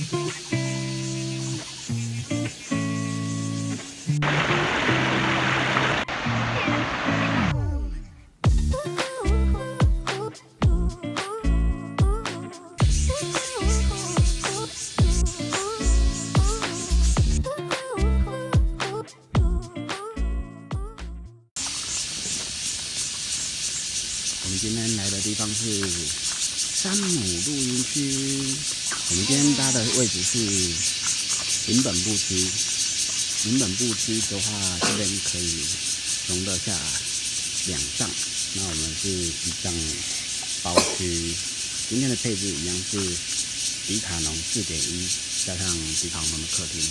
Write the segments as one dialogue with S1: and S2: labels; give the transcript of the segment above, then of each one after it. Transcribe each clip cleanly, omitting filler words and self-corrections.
S1: 我们今天来的地方是山姆露营区。我们今天搭的位置是营本部区。营本部区的话，这边可以容得下2帐。那我们是1帐包区。今天的配置一样是迪卡侬4.1加上迪卡侬的客厅。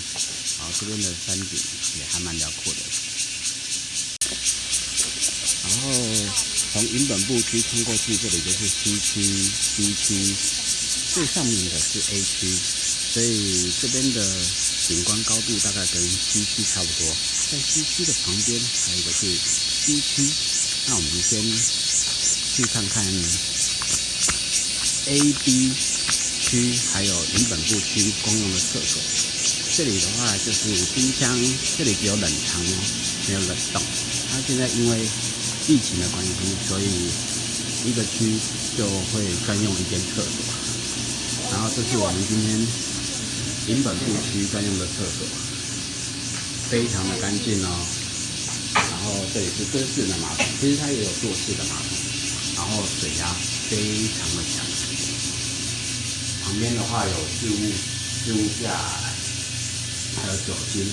S1: 然后这边的山景也还蛮辽阔的。然后从营本部区穿过去，这里就是 C 区、B 区，最上面的是 A 区，所以这边的景观高度大概跟 C 区差不多。在 C 区的旁边还有一个是 D 区，那我们先去看看 A、B 区还有营本部区公用的厕所。这里的话就是冰箱，这里只有冷藏哦，没有冷冻。它现在因为疫情的关系，所以一个区就会专用1间厕所。然后这是我们今天营本部区专用的厕所，非常的干净哦。然后这里是蹲式的马桶，其实它也有坐式的马桶，然后水压非常的强。旁边的话有置物架，还有酒精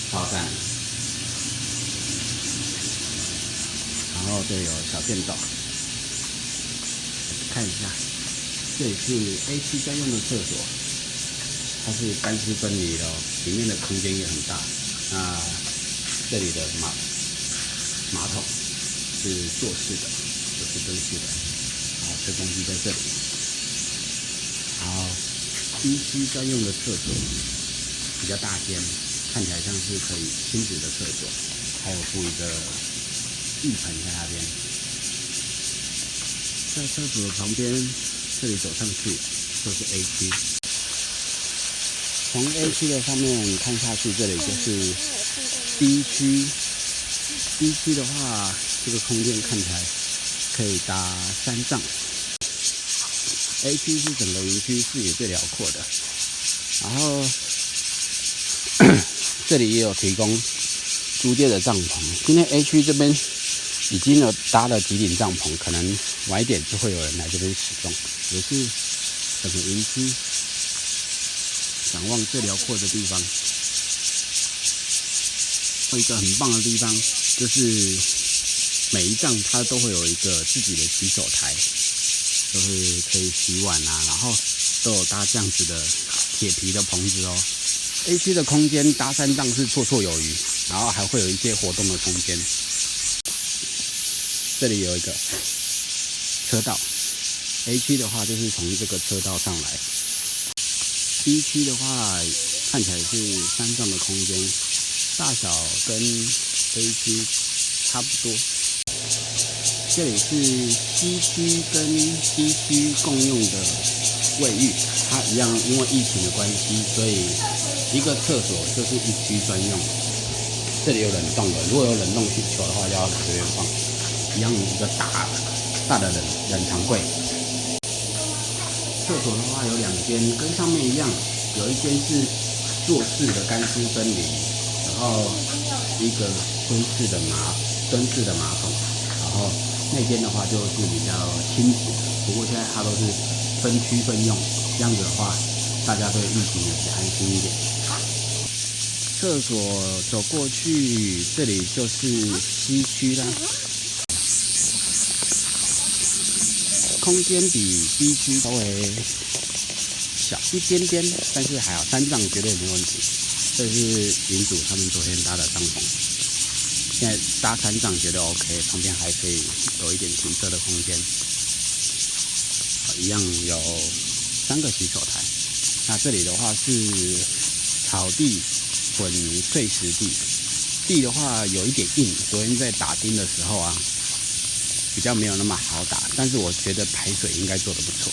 S1: 爆弹。然后这里有小便斗，看一下，这里是 A 区专用的厕所，它是干湿分离的哦，里面的空间也很大。那这里的马桶是坐式的，不是蹲式的。然后吹风机在这里。然后 B 区专用的厕所比较大间，看起来像是可以亲子的厕所，还有附一个浴盆在那边，在厕所的旁边，这里走上去就是 A 区。从 A 区的上面看下去，这里就是 B 区。B 区的话，这个空间看起来可以搭3帐。A 区是整个营区视野最辽阔的，然后这里也有提供租借的帐篷。今天 A 区这边已经有搭了几顶帐篷，可能晚一点就会有人来这边使用。也是整个营区展望最辽阔的地方。有一个很棒的地方，就是每一帐它都会有一个自己的洗手台，就是可以洗碗啊，然后都有搭这样子的铁皮的棚子哦。A 区的空间搭3帐是绰绰有余，然后还会有一些活动的空间。这里有一个车道 ，A 区的话就是从这个车道上来。B 区的话看起来是3帐的空间，大小跟 A 区差不多。这里是 C 区跟 D 区共用的卫浴，它一样因为疫情的关系，所以一个厕所就是1区专用。这里有冷冻的，如果有冷冻需求的话，就要这边放。一样一个大的冷藏柜。厕所的话有2间，跟上面一样，有1间是坐式的干湿分离，然后一个蹲式的马桶，然后那间的话就是比较亲子的，不过现在它都是分区分用，这样子的话，大家对疫情也比较安心一点。厕所走过去，这里就是 C 区啦。空间比 B 区稍微小一点点，但是还好，3帐绝对没问题。这是营主他们昨天搭的帐篷，现在搭3帐绝对 OK， 旁边还可以有一点停车的空间。一样有3个洗手台。那这里的话是草地混碎石地，地的话有一点硬，昨天在打钉的时候啊，比较没有那么好打，但是我觉得排水应该做得不错。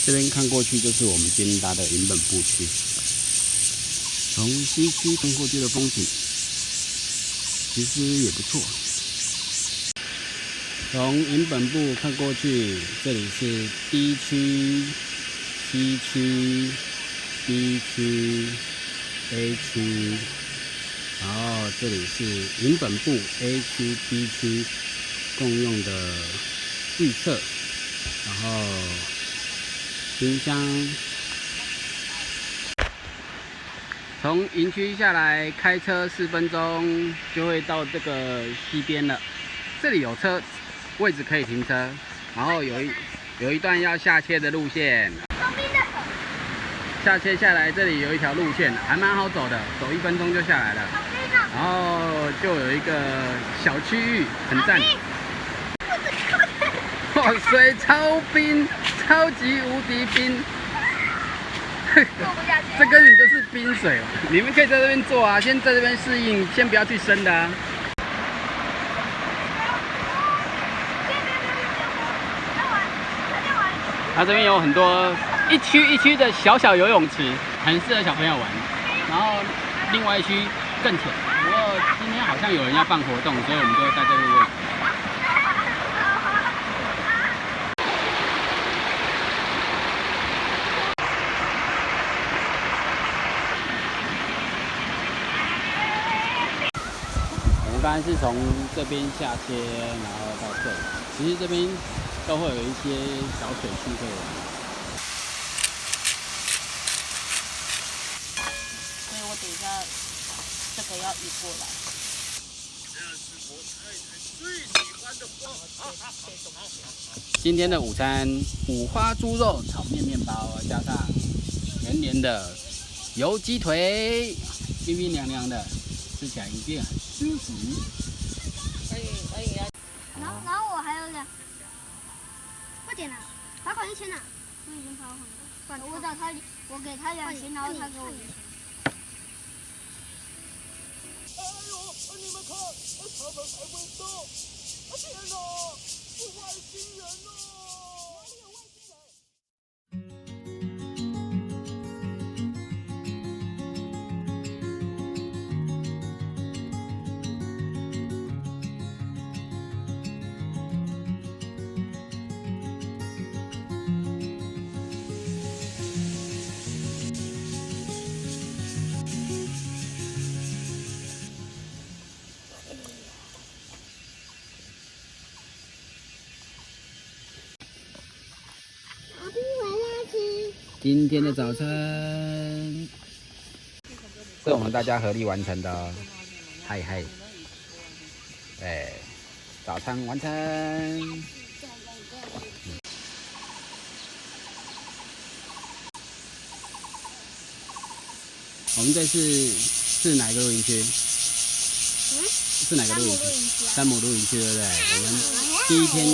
S1: 这边看过去就是我们今天搭的营本部区，从西区看过去的风景其实也不错。从营本部看过去，这里是 D 区、C 区、B 区、A 区，然后这里是营本部 A 区、B 区共用的预测，然后冰箱。从营区下来，开车4分钟就会到这个溪边了。这里有车位置可以停车，然后有一段要下切的路线。下切下来，这里有一条路线，还蛮好走的，走1分钟就下来了。然后就有一个小区域，很赞。哇，水超冰，超级无敌冰。这根本就是冰水哦！你们可以在这边坐啊，先在这边适应，先不要去深的啊。它这边有很多一区一区的小小游泳池，很适合小朋友玩。然后另外一区更浅，不过今天好像有人要办活动，所以我们就会在这个位置。我们刚才是从这边下切，然后到这里。其实这边都会有一些小水区可以玩。
S2: 所以我等一下这个要移过来。
S3: 这是我太太最喜欢的花。
S1: 今天的午餐，五花猪肉炒面面包，加上黏黏的油鸡腿，冰冰凉凉的，吃起来一定很舒服。
S2: 而已要。
S4: 然后我还有2，快点啦，罚款1000啦，我已经罚款了。我找他，我给他2000，然后他给我1000。
S3: 哎呦，你们看，他们还会动！天哪，是外星人哦！哪里有外星人？
S1: 今天的早餐是我们大家合力完成的哦，嗨嗨，哎，早餐完成。我们这次是哪一个露营区？是哪个露营区？山姆露营区，对不对？我们第一天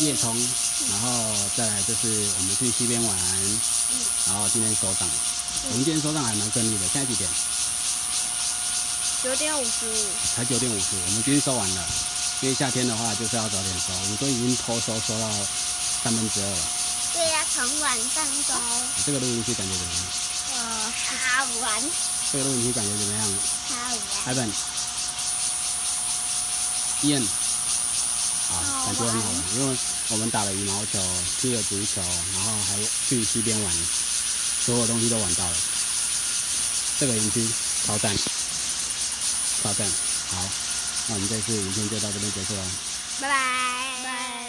S1: 夜冲，然后再来就是我们去溪边玩，然后今天收档。我们今天收档还蛮顺利的。现在几点
S4: 9点55。
S1: 才9点50，我们今天收完了。因为夏天的话就是要早点收，我们都已经偷收到2/3了。
S4: 对呀，从晚上收。
S1: 这个露营区感觉怎么样？
S4: 好玩。
S1: 这个露营区感觉怎么样？
S4: 好玩。
S1: Ivan、Ian， 好，感觉很好玩，因为我们打了羽毛球，踢了足球，然后还去溪边玩，所有东西都玩到了。这个营区超赞，超赞。好，那我们这次影片就到这边结束了。
S4: 拜拜。拜。